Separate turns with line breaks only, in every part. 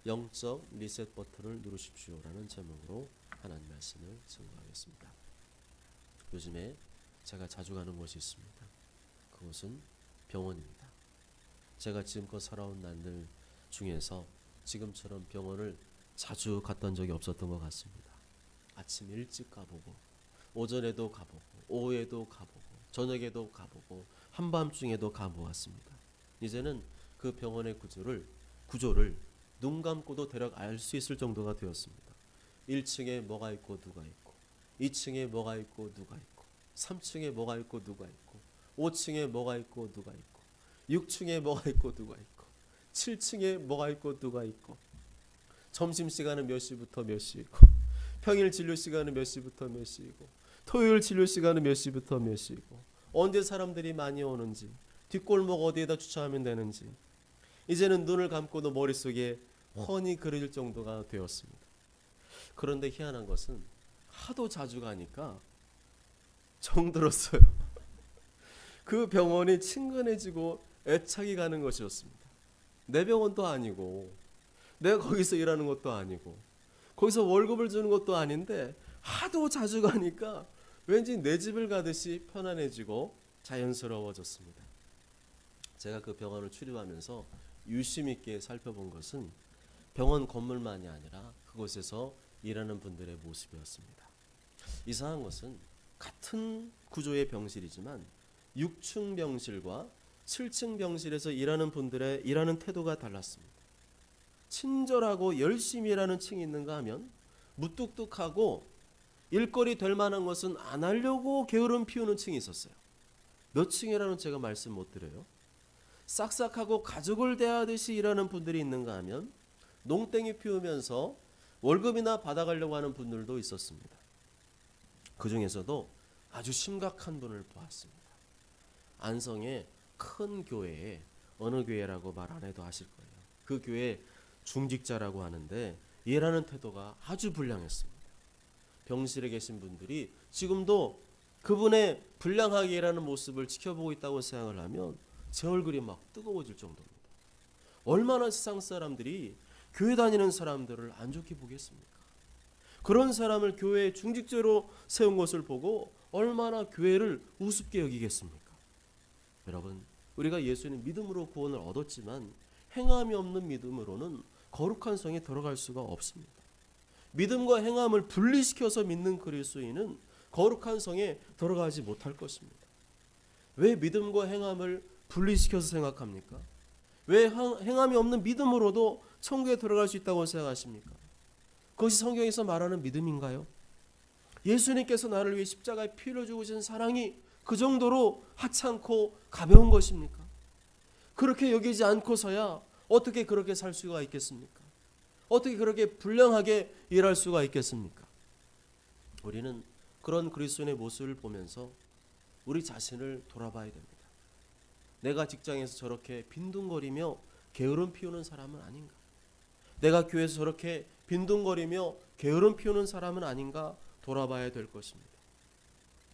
영적 리셋 버튼을 누르십시오라는 제목으로 하나님 말씀을 증거하겠습니다. 요즘에 제가 자주 가는 곳이 있습니다. 그곳은 병원입니다. 제가 지금껏 살아온 날들 중에서 지금처럼 병원을 자주 갔던 적이 없었던 것 같습니다. 아침 일찍 가보고 오전에도 가보고 오후에도 가보고 저녁에도 가보고 한밤중에도 가보았습니다. 이제는 그 병원의 구조를 눈 감고도 대략 알 수 있을 정도가 되었습니다. 1층에 뭐가 있고 누가 있고 2층에 뭐가 있고 누가 있고 3층에 뭐가 있고 누가 있고 5층에 뭐가 있고 누가 있고 6층에 뭐가 있고 누가 있고 7층에 뭐가 있고 누가 있고 점심시간은 몇 시부터 몇 시이고 평일 진료시간은 몇 시부터 몇 시이고 토요일 진료시간은 몇 시부터 몇 시이고 언제 사람들이 많이 오는지 뒷골목 어디에다 주차하면 되는지 이제는 눈을 감고도 머릿속에 훤히 그려질 정도가 되었습니다. 그런데 희한한 것은 하도 자주 가니까 정들었어요. 그 병원이 친근해지고 애착이 가는 것이었습니다. 내 병원도 아니고 내가 거기서 일하는 것도 아니고 거기서 월급을 주는 것도 아닌데 하도 자주 가니까 왠지 내 집을 가듯이 편안해지고 자연스러워졌습니다. 제가 그 병원을 출입하면서 유심 있게 살펴본 것은 병원 건물만이 아니라 그곳에서 일하는 분들의 모습이었습니다. 이상한 것은 같은 구조의 병실이지만 6층 병실과 7층 병실에서 일하는 분들의 일하는 태도가 달랐습니다. 친절하고 열심히 일하는 층이 있는가 하면 무뚝뚝하고 일거리 될 만한 것은 안 하려고 게으름 피우는 층이 있었어요. 몇 층이라는 제가 말씀 못 드려요. 싹싹하고 가족을 대하듯이 일하는 분들이 있는가 하면 농땡이 피우면서 월급이나 받아가려고 하는 분들도 있었습니다. 그 중에서도 아주 심각한 분을 보았습니다. 안성의 큰 교회에 어느 교회라고 말 안 해도 아실 거예요. 그 교회 중직자라고 하는데 일하는 태도가 아주 불량했습니다. 병실에 계신 분들이 지금도 그분의 불량하게 일하는 모습을 지켜보고 있다고 생각을 하면 제 얼굴이 막 뜨거워질 정도입니다. 얼마나 세상 사람들이 교회 다니는 사람들을 안 좋게 보겠습니까? 그런 사람을 교회의 중직자로 세운 것을 보고 얼마나 교회를 우습게 여기겠습니까? 여러분, 우리가 예수님 믿음으로 구원을 얻었지만 행함이 없는 믿음으로는 거룩한 성에 들어갈 수가 없습니다. 믿음과 행함을 분리시켜서 믿는 그리스도인은 거룩한 성에 들어가지 못할 것입니다. 왜 믿음과 행함을 분리시켜서 생각합니까? 왜 행함이 없는 믿음으로도 천국에 들어갈 수 있다고 생각하십니까? 그것이 성경에서 말하는 믿음인가요? 예수님께서 나를 위해 십자가에 피를 주신 사랑이 그 정도로 하찮고 가벼운 것입니까? 그렇게 여기지 않고서야 어떻게 그렇게 살 수가 있겠습니까? 어떻게 그렇게 불량하게 일할 수가 있겠습니까? 우리는 그런 그리스도인의 모습을 보면서 우리 자신을 돌아봐야 됩니다. 내가 직장에서 저렇게 빈둥거리며 게으름 피우는 사람은 아닌가? 내가 교회에서 저렇게 빈둥거리며 게으름 피우는 사람은 아닌가 돌아봐야 될 것입니다.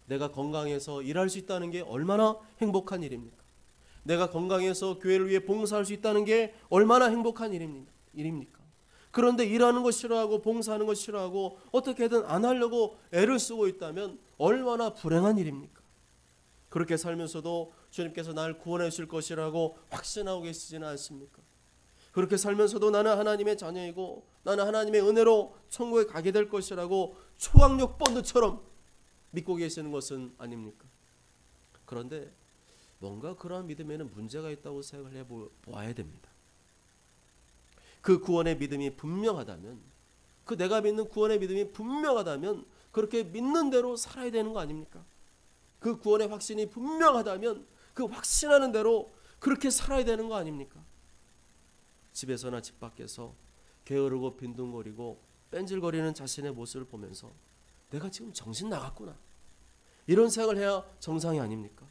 내가 건강해서 일할 수 있다는 게 얼마나 행복한 일입니까? 내가 건강해서 교회를 위해 봉사할 수 있다는 게 얼마나 행복한 일입니까? 그런데 일하는 거 싫어하고 봉사하는 거 싫어하고 어떻게든 안 하려고 애를 쓰고 있다면 얼마나 불행한 일입니까? 그렇게 살면서도 주님께서 나를 구원해 주실 것이라고 확신하고 계시지는 않습니까? 그렇게 살면서도 나는 하나님의 자녀이고 나는 하나님의 은혜로 천국에 가게 될 것이라고 초강력 본드처럼 믿고 계시는 것은 아닙니까? 그런데 뭔가 그러한 믿음에는 문제가 있다고 생각을 해보아야 됩니다. 그 구원의 믿음이 분명하다면, 그 내가 믿는 구원의 믿음이 분명하다면 그렇게 믿는 대로 살아야 되는 거 아닙니까? 그 구원의 확신이 분명하다면 그 확신하는 대로 그렇게 살아야 되는 거 아닙니까? 집에서나 집 밖에서 게으르고 빈둥거리고 뺀질거리는 자신의 모습을 보면서 내가 지금 정신 나갔구나, 이런 생각을 해야 정상이 아닙니까?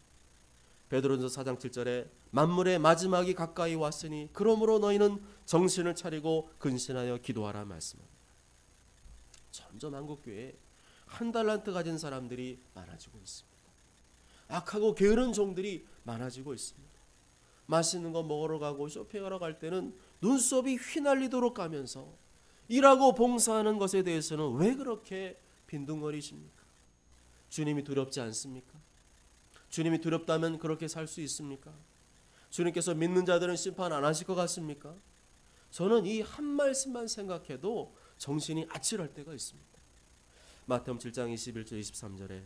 베드로전서 4장 7절에 만물의 마지막이 가까이 왔으니 그러므로 너희는 정신을 차리고 근신하여 기도하라 말씀합니다. 점점 한국교회에 한 달란트 가진 사람들이 많아지고 있습니다. 악하고 게으른 종들이 많아지고 있습니다. 맛있는 거 먹으러 가고 쇼핑하러 갈 때는 눈썹이 휘날리도록 가면서 일하고 봉사하는 것에 대해서는 왜 그렇게 빈둥거리십니까? 주님이 두렵지 않습니까? 주님이 두렵다면 그렇게 살 수 있습니까? 주님께서 믿는 자들은 심판 안 하실 것 같습니까? 저는 이 한 말씀만 생각해도 정신이 아찔할 때가 있습니다. 마태복음 7장 21절 23절에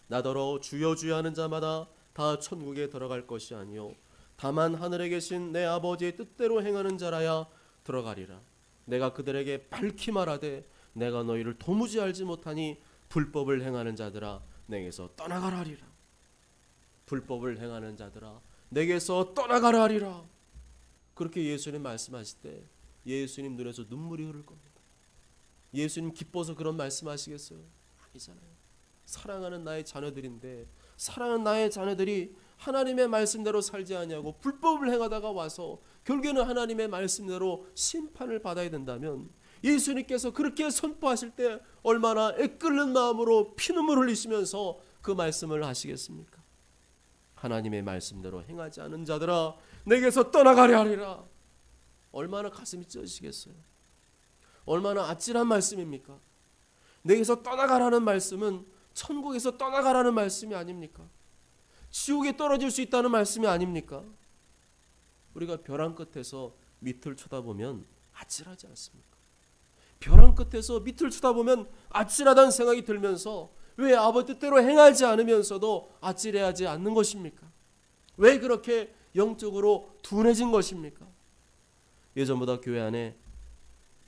나더러 주여 주여 하는 자마다 다 천국에 들어갈 것이 아니요 다만 하늘에 계신 내 아버지의 뜻대로 행하는 자라야 들어가리라. 내가 그들에게 밝히 말하되 내가 너희를 도무지 알지 못하니 불법을 행하는 자들아 내게서 떠나가라 하리라. 불법을 행하는 자들아 내게서 떠나가라 하리라. 그렇게 예수님 말씀하실 때 예수님 눈에서 눈물이 흐를 겁니다. 예수님 기뻐서 그런 말씀하시겠어요? 아니잖아요. 사랑하는 나의 자녀들인데 사랑하는 나의 자녀들이 하나님의 말씀대로 살지 아니하고 불법을 행하다가 와서 결국에는 하나님의 말씀대로 심판을 받아야 된다면 예수님께서 그렇게 선포하실 때 얼마나 애끓는 마음으로 피눈물 흘리시면서 그 말씀을 하시겠습니까? 하나님의 말씀대로 행하지 않은 자들아 내게서 떠나가려 하리라. 얼마나 가슴이 찢어지겠어요. 얼마나 아찔한 말씀입니까? 내게서 떠나가라는 말씀은 천국에서 떠나가라는 말씀이 아닙니까? 지옥에 떨어질 수 있다는 말씀이 아닙니까? 우리가 벼랑 끝에서 밑을 쳐다보면 아찔하지 않습니까? 벼랑 끝에서 밑을 쳐다보면 아찔하다는 생각이 들면서 왜 아버지 뜻대로 행하지 않으면서도 아찔해하지 않는 것입니까? 왜 그렇게 영적으로 둔해진 것입니까? 예전보다 교회 안에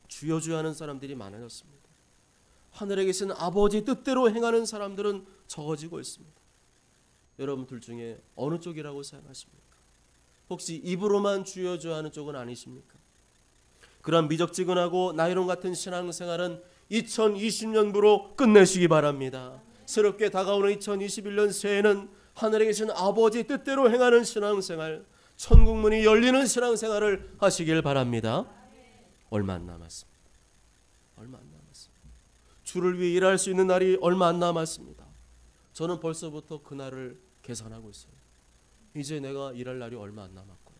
주여 주여 하는 사람들이 많아졌습니다. 하늘에 계신 아버지 뜻대로 행하는 사람들은 적어지고 있습니다. 여러분들 중에 어느 쪽이라고 생각하십니까? 혹시 입으로만 주여 주여 하는 쪽은 아니십니까? 그런 미적지근하고 나이론 같은 신앙생활은 2020년부로 끝내시기 바랍니다. 새롭게 다가오는 2021년 새해는 하늘에 계신 아버지 뜻대로 행하는 신앙생활, 천국문이 열리는 신앙생활을 하시길 바랍니다. 얼마 안 남았습니다. 얼마 안 남았습니다. 주를 위해 일할 수 있는 날이 얼마 안 남았습니다. 저는 벌써부터 그날을 계산하고 있어요. 이제 내가 일할 날이 얼마 안 남았구나.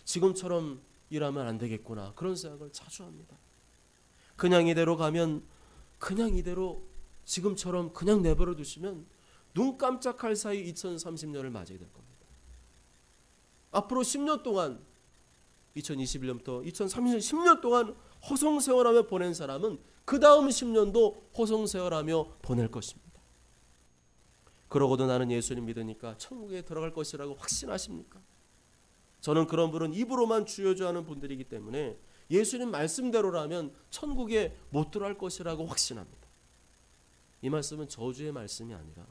지금처럼 일하면 안 되겠구나. 그런 생각을 자주 합니다. 그냥 이대로 가면 그냥 이대로 지금처럼 그냥 내버려 두시면 눈 깜짝할 사이 2030년을 맞이하게 될 겁니다. 앞으로 10년 동안 2021년부터 2030년 10년 동안 허송세월하며 보낸 사람은 그 다음 10년도 허송세월하며 보낼 것입니다. 그러고도 나는 예수님 믿으니까 천국에 들어갈 것이라고 확신하십니까? 저는 그런 분은 입으로만 주여 주여 하는 분들이기 때문에 예수님 말씀대로라면 천국에 못 들어갈 것이라고 확신합니다. 이 말씀은 저주의 말씀이 아니라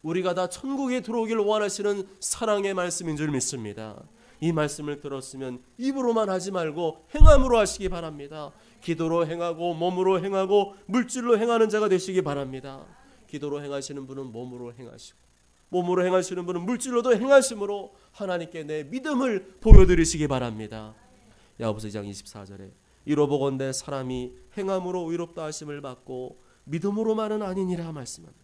우리가 다 천국에 들어오길 원하시는 사랑의 말씀인 줄 믿습니다. 이 말씀을 들었으면 입으로만 하지 말고 행함으로 하시기 바랍니다. 기도로 행하고 몸으로 행하고 물질로 행하는 자가 되시기 바랍니다. 기도로 행하시는 분은 몸으로 행하시고 몸으로 행하시는 분은 물질로도 행하심으로 하나님께 내 믿음을 보여드리시기 바랍니다. 야고보서 2장 24절에 이로보건대 사람이 행함으로 의롭다 하심을 받고 믿음으로만은 아니니라 말씀합니다.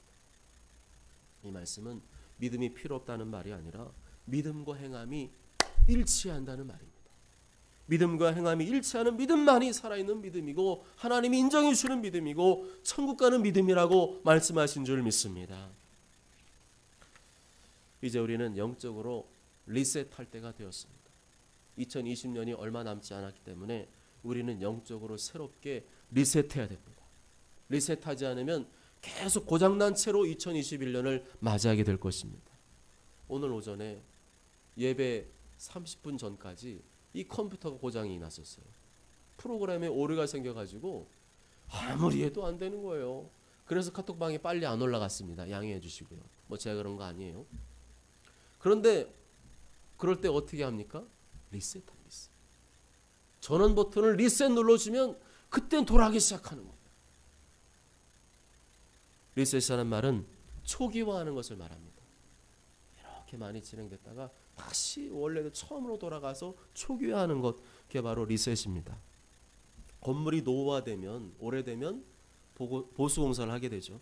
이 말씀은 믿음이 필요 없다는 말이 아니라 믿음과 행함이 일치한다는 말입니다. 믿음과 행함이 일치하는 믿음만이 살아있는 믿음이고 하나님이 인정해 주는 믿음이고 천국 가는 믿음이라고 말씀하신 줄 믿습니다. 이제 우리는 영적으로 리셋할 때가 되었습니다. 2020년이 얼마 남지 않았기 때문에 우리는 영적으로 새롭게 리셋해야 됩니다. 리셋하지 않으면 계속 고장난 채로 2021년을 맞이하게 될 것입니다. 오늘 오전에 예배 30분 전까지 이 컴퓨터가 고장이 났었어요. 프로그램에 오류가 생겨가지고 아무리 해도 안 되는 거예요. 그래서 카톡방에 빨리 안 올라갔습니다. 양해해 주시고요. 뭐 제가 그런 거 아니에요. 그런데 그럴 때 어떻게 합니까? 리셋합니다. 전원 버튼을 리셋 눌러주면 그땐 돌아가기 시작하는 거예요. 리셋이라는 말은 초기화하는 것을 말합니다. 이렇게 많이 진행됐다가 다시 원래도 처음으로 돌아가서 초기화하는 것, 그게 바로 리셋입니다. 건물이 노후화되면 오래되면 보수공사를 하게 되죠.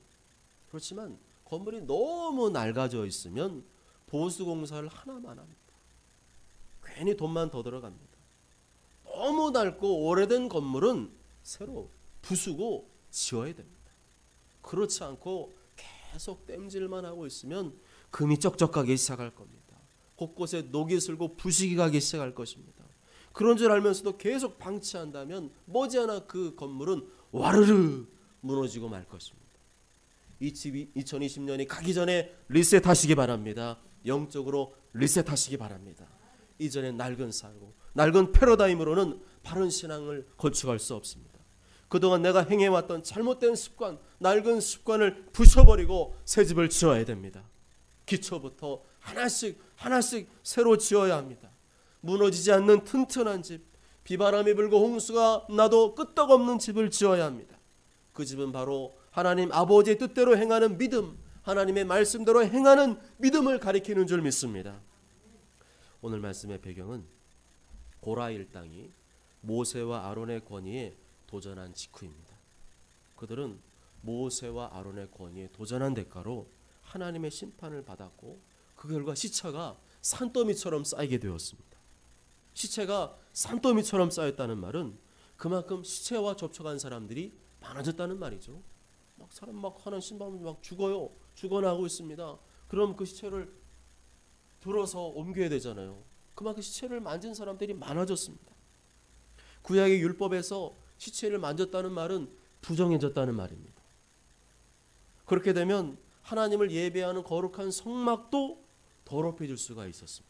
그렇지만 건물이 너무 낡아져 있으면 보수공사를 하나만 합니다. 괜히 돈만 더 들어갑니다. 너무 낡고 오래된 건물은 새로 부수고 지어야 됩니다. 그렇지 않고 계속 땜질만 하고 있으면 금이 쩍쩍하기 시작할 겁니다. 곳곳에 녹이 슬고 부식이 가기 시작할 것입니다. 그런 줄 알면서도 계속 방치한다면 머지않아 그 건물은 와르르 무너지고 말 것입니다. 이 집이 2020년이 가기 전에 리셋하시기 바랍니다. 영적으로 리셋하시기 바랍니다. 이전에 낡은 삶고 낡은 패러다임으로는 바른 신앙을 건축할 수 없습니다. 그동안 내가 행해왔던 잘못된 습관, 낡은 습관을 부숴버리고 새 집을 지어야 됩니다. 기초부터 하나씩 하나씩 새로 지어야 합니다. 무너지지 않는 튼튼한 집, 비바람이 불고 홍수가 나도 끄떡없는 집을 지어야 합니다. 그 집은 바로 하나님 아버지의 뜻대로 행하는 믿음, 하나님의 말씀대로 행하는 믿음을 가리키는 줄 믿습니다. 오늘 말씀의 배경은 고라 일당이 모세와 아론의 권위에 도전한 직후입니다. 그들은 모세와 아론의 권위에 도전한 대가로 하나님의 심판을 받았고 그 결과 시체가 산더미처럼 쌓이게 되었습니다. 시체가 산더미처럼 쌓였다는 말은 그만큼 시체와 접촉한 사람들이 많아졌다는 말이죠. 막 사람 막 하는 신방이 막 죽어요. 죽어나가고 있습니다. 그럼 그 시체를 들어서 옮겨야 되잖아요. 그만큼 시체를 만진 사람들이 많아졌습니다. 구약의 율법에서 시체를 만졌다는 말은 부정해졌다는 말입니다. 그렇게 되면 하나님을 예배하는 거룩한 성막도 더럽혀질 수가 있었습니다.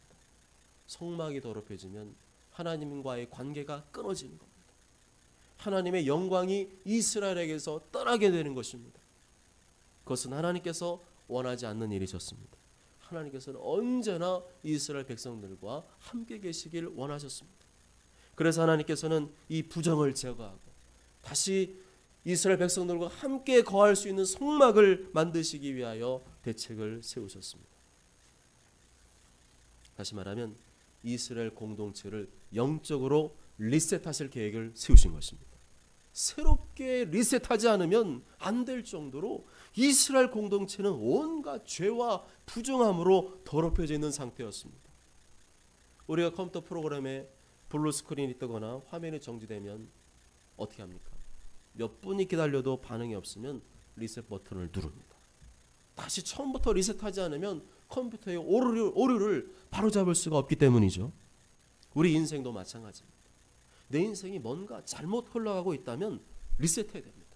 성막이 더럽혀지면 하나님과의 관계가 끊어지는 겁니다. 하나님의 영광이 이스라엘에게서 떠나게 되는 것입니다. 그것은 하나님께서 원하지 않는 일이셨습니다. 하나님께서는 언제나 이스라엘 백성들과 함께 계시길 원하셨습니다. 그래서 하나님께서는 이 부정을 제거하고 다시 이스라엘 백성들과 함께 거할 수 있는 성막을 만드시기 위하여 대책을 세우셨습니다. 다시 말하면 이스라엘 공동체를 영적으로 리셋하실 계획을 세우신 것입니다. 새롭게 리셋하지 않으면 안 될 정도로 이스라엘 공동체는 온갖 죄와 부정함으로 더럽혀져 있는 상태였습니다. 우리가 컴퓨터 프로그램에 블루 스크린이 뜨거나 화면이 정지되면 어떻게 합니까? 몇 분이 기다려도 반응이 없으면 리셋 버튼을 누릅니다. 다시 처음부터 리셋하지 않으면 컴퓨터의 오류를 바로잡을 수가 없기 때문이죠. 우리 인생도 마찬가지입니다. 내 인생이 뭔가 잘못 흘러가고 있다면 리셋해야 됩니다.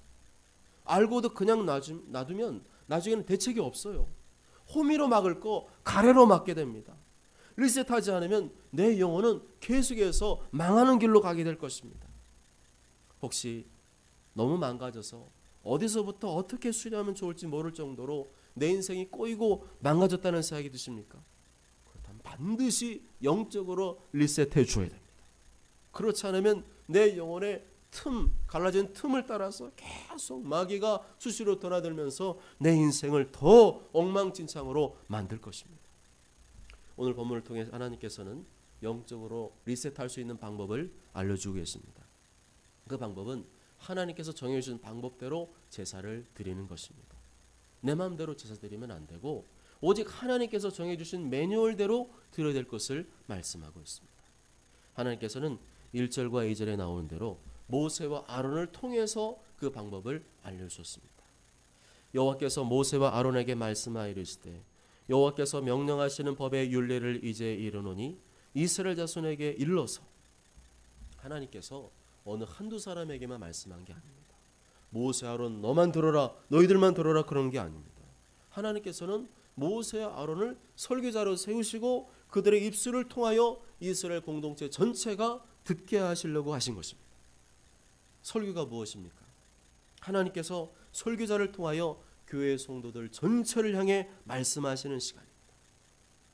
알고도 그냥 놔두면 나중에는 대책이 없어요. 호미로 막을 거 가래로 막게 됩니다. 리셋하지 않으면 내 영혼은 계속해서 망하는 길로 가게 될 것입니다. 혹시 너무 망가져서 어디서부터 어떻게 수리하면 좋을지 모를 정도로 내 인생이 꼬이고 망가졌다는 생각이 드십니까? 그렇다면 반드시 영적으로 리셋해 줘야 됩니다. 그렇지 않으면 내 영혼의 갈라진 틈을 따라서 계속 마귀가 수시로 드나들면서 내 인생을 더 엉망진창으로 만들 것입니다. 오늘 본문을 통해 하나님께서는 영적으로 리셋할 수 있는 방법을 알려주고 계십니다. 그 방법은 하나님께서 정해주신 방법대로 제사를 드리는 것입니다. 내 마음대로 제사 드리면 안 되고 오직 하나님께서 정해주신 매뉴얼대로 드려야 될 것을 말씀하고 있습니다. 하나님께서는 1절과 2절에 나오는 대로 모세와 아론을 통해서 그 방법을 알려주셨습니다. 여호와께서 모세와 아론에게 말씀하여 이르시되 여호와께서 명령하시는 법의 율례를 이제 이르노니 이스라엘 자손에게 일러서. 하나님께서 어느 한두 사람에게만 말씀한 게 아닙니다. 모세 아론 너만 들어라, 너희들만 들어라 그런 게 아닙니다. 하나님께서는 모세와 아론을 설교자로 세우시고 그들의 입술을 통하여 이스라엘 공동체 전체가 듣게 하시려고 하신 것입니다. 설교가 무엇입니까? 하나님께서 설교자를 통하여 교회의 성도들 전체를 향해 말씀하시는 시간입니다.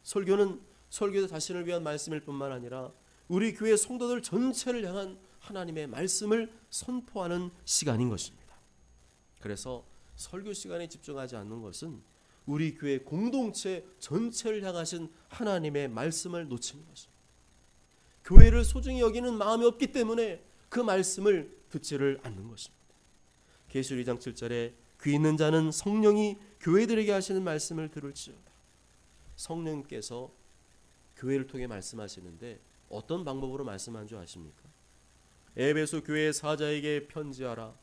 설교는 설교자 자신을 위한 말씀일 뿐만 아니라 우리 교회 성도들 전체를 향한 하나님의 말씀을 선포하는 시간인 것입니다. 그래서 설교 시간에 집중하지 않는 것은 우리 교회 공동체 전체를 향하신 하나님의 말씀을 놓치는 것입니다. 교회를 소중히 여기는 마음이 없기 때문에 그 말씀을 듣지를 않는 것입니다. 계시록 2장 7절에 귀 있는 자는 성령이 교회들에게 하시는 말씀을 들을지어다. 성령께서 교회를 통해 말씀하시는데 어떤 방법으로 말씀한 줄 아십니까? 에베소 교회 사자에게 편지하라.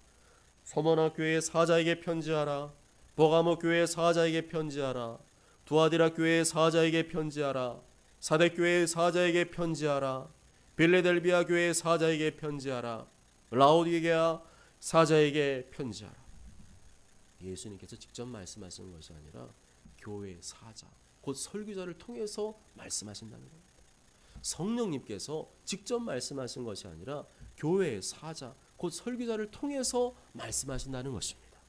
서머나 교회 사자에게 편지하라. 버가모 교회 사자에게 편지하라. 두아디라 교회 사자에게 편지하라. 사대 교회 사자에게 편지하라. 빌레델비아 교회 사자에게 편지하라. 라오디게아 사자에게 편지하라. 예수님께서 직접 말씀하시는 것이 아니라 교회 사자, 곧 설교자를 통해서 말씀하신다는 겁니다. 성령님께서 직접 말씀하신 것이 아니라 교회의 사자, 곧 설교자를 통해서 말씀하신다는 것입니다.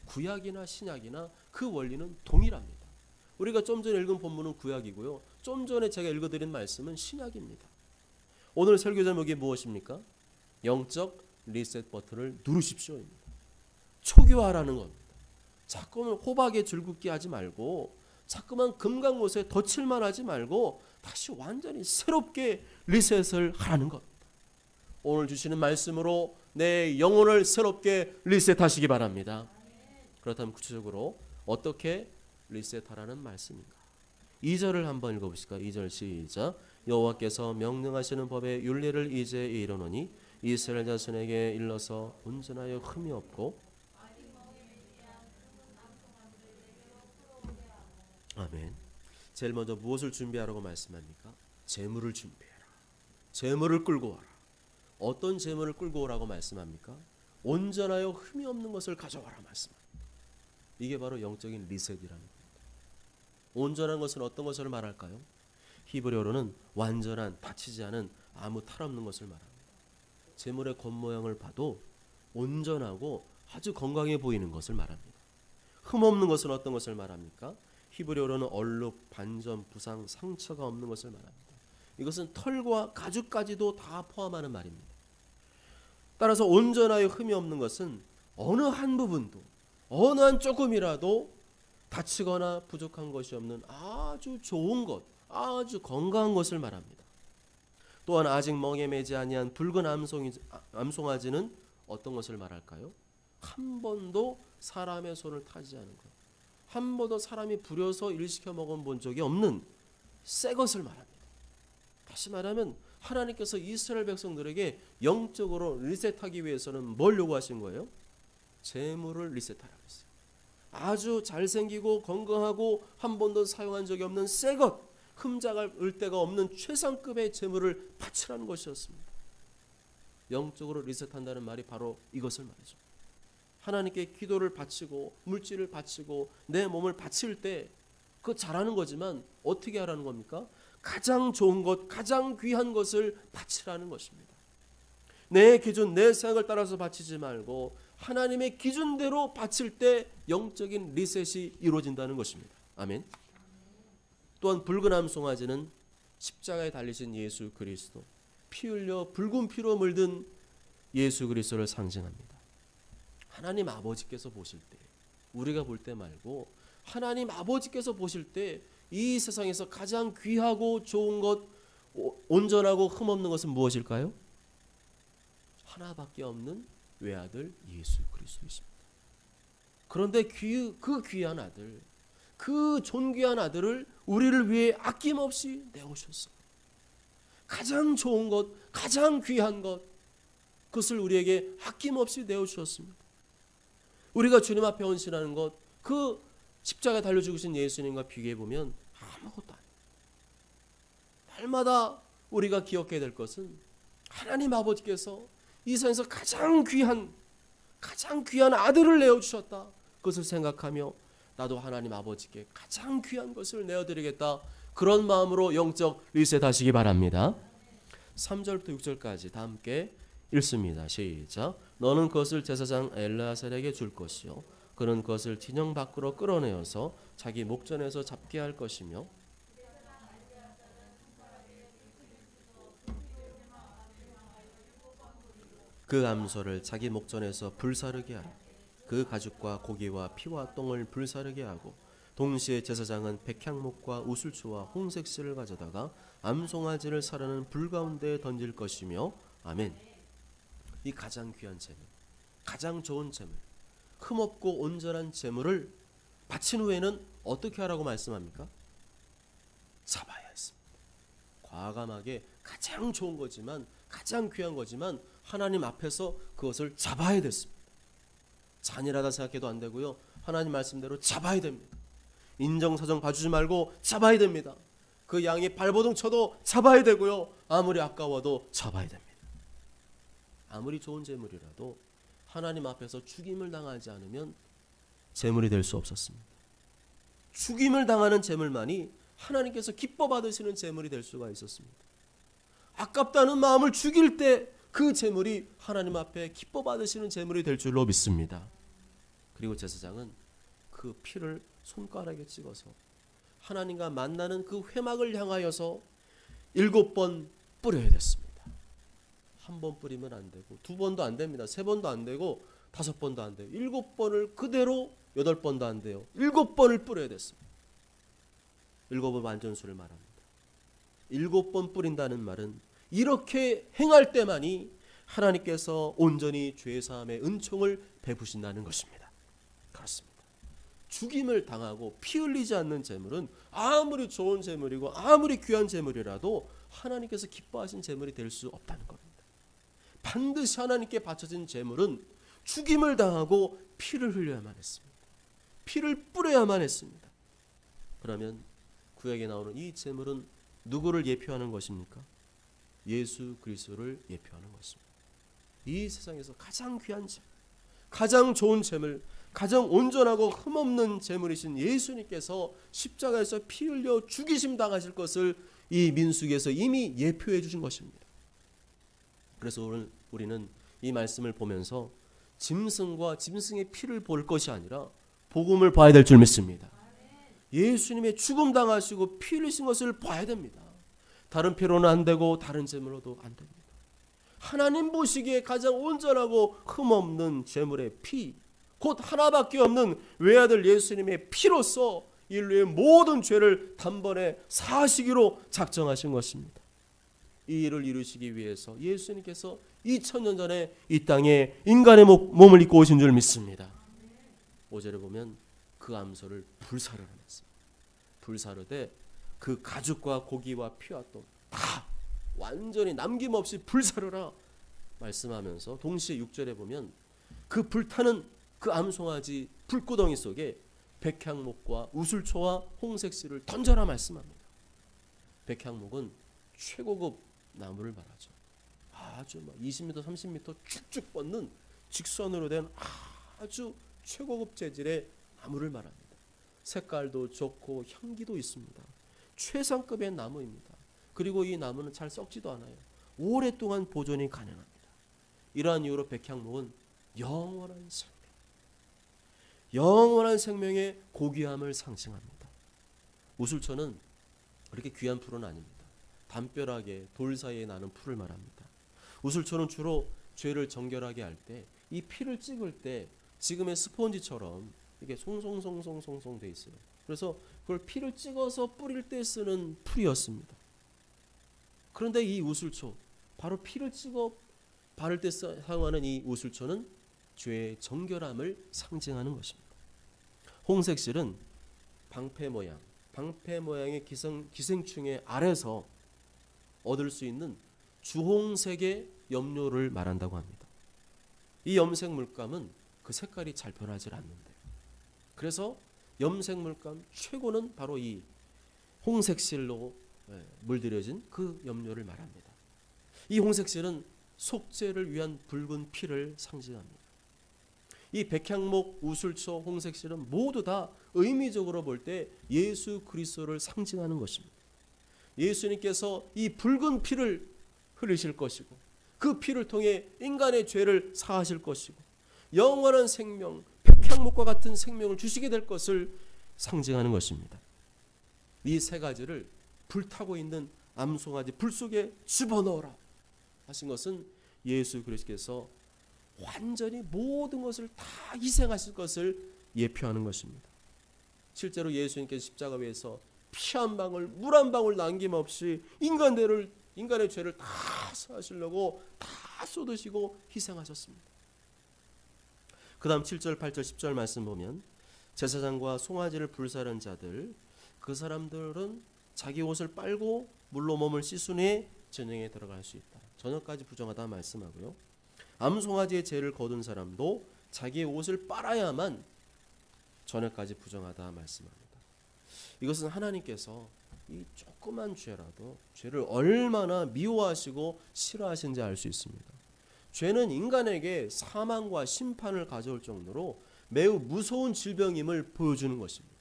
구약이나 신약이나 그 원리는 동일합니다. 우리가 좀 전에 읽은 본문은 구약이고요. 좀 전에 제가 읽어드린 말씀은 신약입니다. 오늘 설교 제목이 무엇입니까? 영적 리셋 버튼을 누르십시오입니다. 초기화하라는 겁니다. 자꾸만 호박에 줄긋기 하지 말고, 자꾸만 금강못에 덧칠만 하지 말고 다시 완전히 새롭게 리셋을 하라는 겁니다. 오늘 주시는 말씀으로 내 영혼을 새롭게 리셋하시기 바랍니다. 그렇다면 구체적으로 어떻게 리셋하라는 말씀인가? 2절을 한번 읽어보실까요? 2절 시작. 여호와께서 명령하시는 법의 율례를 이제 이르노니 이스라엘 자손에게 일러서 온전하여 흠이 없고. 아멘. 제일 먼저 무엇을 준비하라고 말씀합니까? 재물을 준비해라. 재물을 끌고 와라. 어떤 재물을 끌고 오라고 말씀합니까? 온전하여 흠이 없는 것을 가져와라 말씀합니다. 이게 바로 영적인 리셋이라는 겁니다. 온전한 것은 어떤 것을 말할까요? 히브리어로는 완전한, 다치지 않은, 아무 탈 없는 것을 말합니다. 재물의 겉모양을 봐도 온전하고 아주 건강해 보이는 것을 말합니다. 흠 없는 것은 어떤 것을 말합니까? 히브리어로는 얼룩, 반점, 부상, 상처가 없는 것을 말합니다. 이것은 털과 가죽까지도 다 포함하는 말입니다. 따라서 온전하여 흠이 없는 것은 어느 한 부분도, 어느 한 조금이라도 다치거나 부족한 것이 없는 아주 좋은 것, 아주 건강한 것을 말합니다. 또한 아직 멍에 매지 아니한 붉은 암송아지는 어떤 것을 말할까요? 한 번도 사람의 손을 타지 않은 것, 한 번도 사람이 부려서 일시켜 먹어본 적이 없는 새 것을 말합니다. 다시 말하면 하나님께서 이스라엘 백성들에게 영적으로 리셋하기 위해서는 뭘 요구하신 거예요? 재물을 리셋하라고 했어요. 아주 잘생기고 건강하고 한 번도 사용한 적이 없는 새 것, 흠잡을 데가 없는 최상급의 재물을 바치라는 것이었습니다. 영적으로 리셋한다는 말이 바로 이것을 말이죠. 하나님께 기도를 바치고 물질을 바치고 내 몸을 바칠 때 그거 잘하는 거지만 어떻게 하라는 겁니까? 가장 좋은 것, 가장 귀한 것을 바치라는 것입니다. 내 기준, 내 생각을 따라서 바치지 말고 하나님의 기준대로 바칠 때 영적인 리셋이 이루어진다는 것입니다. 아멘. 또한 붉은 암송아지는 십자가에 달리신 예수 그리스도, 피 흘려 붉은 피로 물든 예수 그리스도를 상징합니다. 하나님 아버지께서 보실 때, 우리가 볼 때 말고 하나님 아버지께서 보실 때 이 세상에서 가장 귀하고 좋은 것, 온전하고 흠없는 것은 무엇일까요? 하나밖에 없는 외아들 예수 그리스도이십니다. 그런데 그 귀한 아들, 그 존귀한 아들을 우리를 위해 아낌없이 내오셨어요. 가장 좋은 것, 가장 귀한 것, 그것을 우리에게 아낌없이 내어주셨습니다. 우리가 주님 앞에 헌신하는 것, 그 십자가에 달려 죽으신 예수님과 비교해 보면 아무것도 아닙니다. 날마다 우리가 기억해야 될 것은 하나님 아버지께서 이 세상에서 가장 귀한 아들을 내어주셨다. 그것을 생각하며 나도 하나님 아버지께 가장 귀한 것을 내어드리겠다. 그런 마음으로 영적 리셋하시기 바랍니다. 3절부터 6절까지 다 함께 읽습니다. 시작. 너는 그것을 제사장 엘르아살에게 줄 것이요 그는 그것을 진영 밖으로 끌어내어서 자기 목전에서 잡게 할 것이며 그 암소를 자기 목전에서 불사르게 하라. 그 가죽과 고기와 피와 똥을 불사르게 하고 동시에 제사장은 백향목과 우슬초와 홍색실을 가져다가 암송아지를 사르는 불 가운데에 던질 것이며 아멘. 이 가장 귀한 재물, 가장 좋은 재물, 흠없고 온전한 재물을 바친 후에는 어떻게 하라고 말씀합니까? 잡아야 했습니다. 과감하게 가장 좋은 거지만 가장 귀한 거지만 하나님 앞에서 그것을 잡아야 됐습니다. 잔인하다 생각해도 안 되고요. 하나님 말씀대로 잡아야 됩니다. 인정사정 봐주지 말고 잡아야 됩니다. 그 양이 발버둥 쳐도 잡아야 되고요. 아무리 아까워도 잡아야 됩니다. 아무리 좋은 재물이라도 하나님 앞에서 죽임을 당하지 않으면 재물이 될 수 없었습니다. 죽임을 당하는 재물만이 하나님께서 기뻐 받으시는 재물이 될 수가 있었습니다. 아깝다는 마음을 죽일 때 그 재물이 하나님 앞에 기뻐 받으시는 재물이 될 줄로 믿습니다. 그리고 제사장은 그 피를 손가락에 찍어서 하나님과 만나는 그 회막을 향하여서 7번 뿌려야 됐습니다. 한 번 뿌리면 안 되고 2번도 안 됩니다. 3번도 안 되고 5번도 안 돼요. 7번을 그대로 8번도 안 돼요. 7번을 뿌려야 됐습니다. 7번 완전수를 말합니다. 7번 뿌린다는 말은 이렇게 행할 때만이 하나님께서 온전히 죄사함의 은총을 베푸신다는 것입니다. 그렇습니다. 죽임을 당하고 피 흘리지 않는 재물은 아무리 좋은 재물이고 아무리 귀한 재물이라도 하나님께서 기뻐하신 재물이 될 수 없다는 겁니다. 반드시 하나님께 바쳐진 재물은 죽임을 당하고 피를 흘려야만 했습니다. 피를 뿌려야만 했습니다. 그러면 구약에 나오는 이 재물은 누구를 예표하는 것입니까? 예수 그리스도를 예표하는 것입니다. 이 세상에서 가장 귀한 재물, 가장 좋은 재물, 가장 온전하고 흠없는 재물이신 예수님께서 십자가에서 피 흘려 죽이심 당하실 것을 이 민수기에서 이미 예표해 주신 것입니다. 그래서 오늘 우리는 이 말씀을 보면서 짐승과 짐승의 피를 볼 것이 아니라 복음을 봐야 될 줄 믿습니다. 예수님의 죽음 당하시고 피 흘리신 것을 봐야 됩니다. 다른 피로는 안 되고 다른 재물로도 안 됩니다. 하나님 보시기에 가장 온전하고 흠없는 재물의 피, 곧 하나밖에 없는 외아들 예수님의 피로서 인류의 모든 죄를 단번에 사하시기로 작정하신 것입니다. 이 일을 이루시기 위해서 예수님께서 2000년 전에 이 땅에 인간의 몸을 입고 오신 줄 믿습니다. 5절에 보면 그 암소를 불사르라 했습니다. 불사르되 그 가죽과 고기와 피와 똥 다 완전히 남김없이 불사르라 말씀하면서 동시에 6절에 보면 그 불타는 그 암송아지 불구덩이 속에 백향목과 우슬초와 홍색실을 던져라 말씀합니다. 백향목은 최고급 나무를 말하죠. 아주 20m, 30m 쭉쭉 뻗는 직선으로 된 아주 최고급 재질의 나무를 말합니다. 색깔도 좋고 향기도 있습니다. 최상급의 나무입니다. 그리고 이 나무는 잘 썩지도 않아요. 오랫동안 보존이 가능합니다. 이러한 이유로 백향목은 영원한 생명, 영원한 생명의 고귀함을 상징합니다. 우슬초는 그렇게 귀한 풀은 아닙니다. 담벼락에 돌 사이에 나는 풀을 말합니다. 우슬초는 주로 죄를 정결하게 할 때 이 피를 찍을 때 지금의 스펀지처럼 이게 송송송송송송 돼 있어요. 그래서 그걸 피를 찍어서 뿌릴 때 쓰는 풀이었습니다. 그런데 이 우슬초, 바로 피를 찍어 바를 때 사용하는 이 우슬초는 죄의 정결함을 상징하는 것입니다. 홍색실은 방패 모양의 기생충의 알에서 얻을 수 있는 주홍색의 염료를 말한다고 합니다. 이 염색 물감은 그 색깔이 잘 변하지 않는데, 그래서 염색 물감 최고는 바로 이 홍색실로 물들여진 그 염료를 말합니다. 이 홍색실은 속죄를 위한 붉은 피를 상징합니다. 이 백향목, 우슬초, 홍색실은 모두 다 의미적으로 볼 때 예수 그리스도를 상징하는 것입니다. 예수님께서 이 붉은 피를 흘리실 것이고 그 피를 통해 인간의 죄를 사하실 것이고 영원한 생명, 백향목과 같은 생명을 주시게 될 것을 상징하는 것입니다. 이 세 가지를 불타고 있는 암송아지 불 속에 집어넣어라 하신 것은 예수 그리스도께서 완전히 모든 것을 다 희생하실 것을 예표하는 것입니다. 실제로 예수님께서 십자가 위에서 피 한 방울, 물 한 방울 남김없이 인간의 죄를 다 사하시려고 다 쏟으시고 희생하셨습니다. 그 다음 7절, 8절, 10절 말씀 보면 제사장과 송아지를 불사른 자들, 그 사람들은 자기 옷을 빨고 물로 몸을 씻은 후에 전쟁에 들어갈 수 있다. 저녁까지 부정하다 말씀하고요. 암송아지의 죄를 거둔 사람도 자기의 옷을 빨아야만 저녁까지 부정하다 말씀합니다. 이것은 하나님께서 이 조그만 죄라도 죄를 얼마나 미워하시고 싫어하시는지 알 수 있습니다. 죄는 인간에게 사망과 심판을 가져올 정도로 매우 무서운 질병임을 보여주는 것입니다.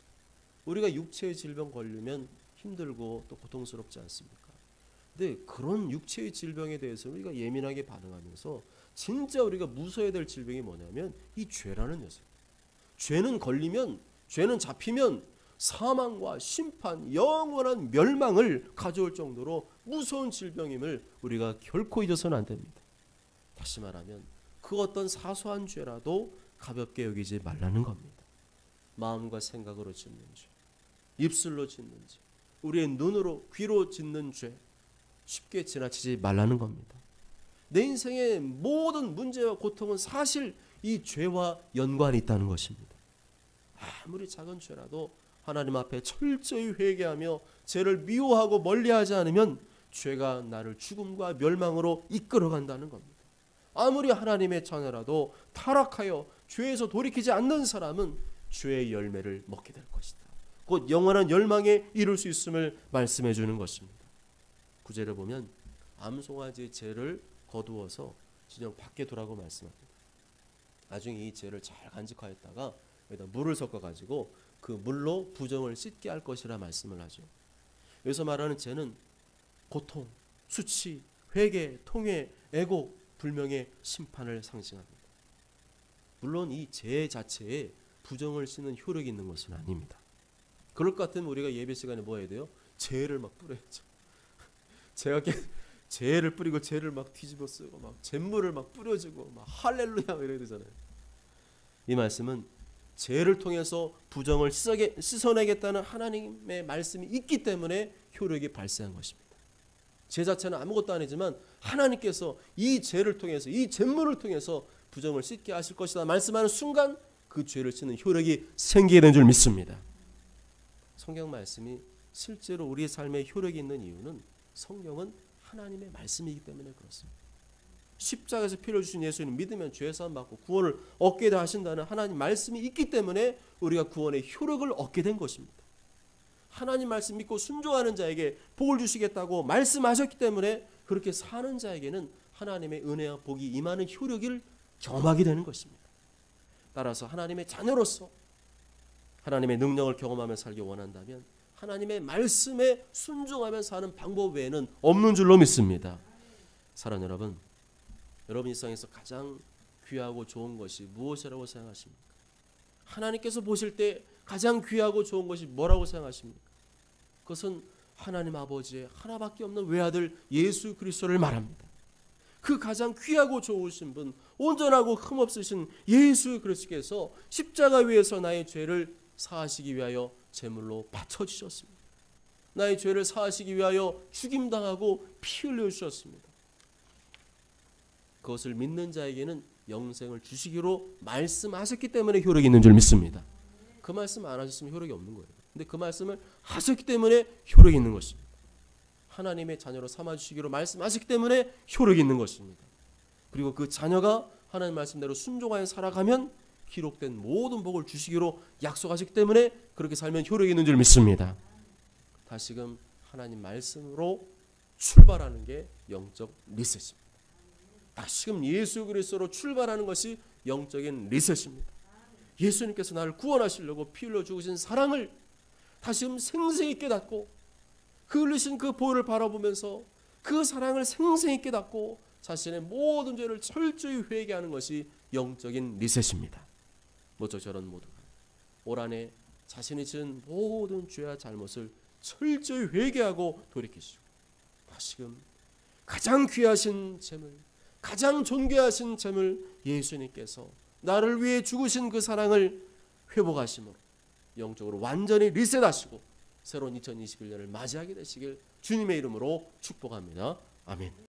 우리가 육체의 질병 걸리면 힘들고 또 고통스럽지 않습니까? 근데 그런 육체의 질병에 대해서 우리가 예민하게 반응하면서 진짜 우리가 무서워야 될 질병이 뭐냐면 이 죄라는 녀석. 죄는 걸리면, 죄는 잡히면 사망과 심판, 영원한 멸망을 가져올 정도로 무서운 질병임을 우리가 결코 잊어서는 안 됩니다. 다시 말하면 그 어떤 사소한 죄라도 가볍게 여기지 말라는 겁니다. 마음과 생각으로 짓는 죄, 입술로 짓는 죄, 우리의 눈으로 귀로 짓는 죄 쉽게 지나치지 말라는 겁니다. 내 인생의 모든 문제와 고통은 사실 이 죄와 연관이 있다는 것입니다. 아무리 작은 죄라도 하나님 앞에 철저히 회개하며 죄를 미워하고 멀리하지 않으면 죄가 나를 죽음과 멸망으로 이끌어간다는 겁니다. 아무리 하나님의 자녀라도 타락하여 죄에서 돌이키지 않는 사람은 죄의 열매를 먹게 될 것이다. 곧 영원한 열망에 이룰 수 있음을 말씀해 주는 것입니다. 구절을 보면 암송아지의 죄를 거두어서 진영 밖에 두라고 말씀합니다. 나중에 이 죄를 잘 간직하였다가 여기다 물을 섞어가지고 그 물로 부정을 씻게 할 것이라 말씀을 하죠. 여기서 말하는 죄는 고통, 수치, 회개, 통회, 애곡, 불명의 심판을 상징합니다. 물론 이 죄 자체에 부정을 씻는 효력이 있는 것은 아닙니다. 그럴 것 같으면 우리가 예배 시간에 뭐 해야 돼요? 죄를 막 뿌려야죠. 죄를 뿌리고 죄를 막 뒤집어 쓰고 막 잿물을 막 뿌려주고 막 할렐루야 이래야 되잖아요. 이 말씀은 죄를 통해서 부정을 씻어내겠다는 하나님의 말씀이 있기 때문에 효력이 발생한 것입니다. 죄 자체는 아무것도 아니지만 하나님께서 이 죄를 통해서 이 잿물을 통해서 부정을 씻게 하실 것이다 말씀하는 순간 그 죄를 씻는 효력이 생기게 된 줄 믿습니다. 성경 말씀이 실제로 우리의 삶에 효력이 있는 이유는 성경은 하나님의 말씀이기 때문에 그렇습니다. 십자가에서 피를 주신 예수님 믿으면 죄사함 받고 구원을 얻게 하신다는 하나님 말씀이 있기 때문에 우리가 구원의 효력을 얻게 된 것입니다. 하나님 말씀 믿고 순종하는 자에게 복을 주시겠다고 말씀하셨기 때문에 그렇게 사는 자에게는 하나님의 은혜와 복이 임하는 효력을 경험하게 되는 것입니다. 따라서 하나님의 자녀로서 하나님의 능력을 경험하며 살기 원한다면 하나님의 말씀에 순종하며 사는 방법 외에는 없는 줄로 믿습니다. 사랑하는 여러분, 여러분 일상에서 가장 귀하고 좋은 것이 무엇이라고 생각하십니까? 하나님께서 보실 때 가장 귀하고 좋은 것이 뭐라고 생각하십니까? 그것은 하나님 아버지의 하나밖에 없는 외아들 예수 그리스도를 말합니다. 그 가장 귀하고 좋으신 분, 온전하고 흠없으신 예수 그리스도께서 십자가 위에서 나의 죄를 사하시기 위하여 제물로 바쳐주셨습니다. 나의 죄를 사하시기 위하여 죽임당하고 피 흘려주셨습니다. 그것을 믿는 자에게는 영생을 주시기로 말씀하셨기 때문에 효력이 있는 줄 믿습니다. 그 말씀 안 하셨으면 효력이 없는 거예요. 근데 그 말씀을 하셨기 때문에 효력이 있는 것입니다. 하나님의 자녀로 삼아주시기로 말씀하셨기 때문에 효력이 있는 것입니다. 그리고 그 자녀가 하나님 말씀대로 순종하여 살아가면 기록된 모든 복을 주시기로 약속하셨기 때문에 그렇게 살면 효력이 있는 줄 믿습니다. 다시금 하나님 말씀으로 출발하는 게 영적 리셋입니다. 다시금 예수 그리스도로 출발하는 것이 영적인 리셋입니다. 예수님께서 나를 구원하시려고 피 흘려 죽으신 사랑을 다시금 생생히 깨닫고 그 흘리신 그 보혈을 바라보면서 그 사랑을 생생히 깨닫고 자신의 모든 죄를 철저히 회개하는 것이 영적인 리셋입니다. 모쪼 저런 모두가 올 한해 자신이 지은 모든 죄와 잘못을 철저히 회개하고 돌이키시고 다시금 가장 귀하신 재물, 가장 존귀하신 재물 예수님께서 나를 위해 죽으신 그 사랑을 회복하심으로 영적으로 완전히 리셋하시고 새로운 2021년을 맞이하게 되시길 주님의 이름으로 축복합니다. 아멘.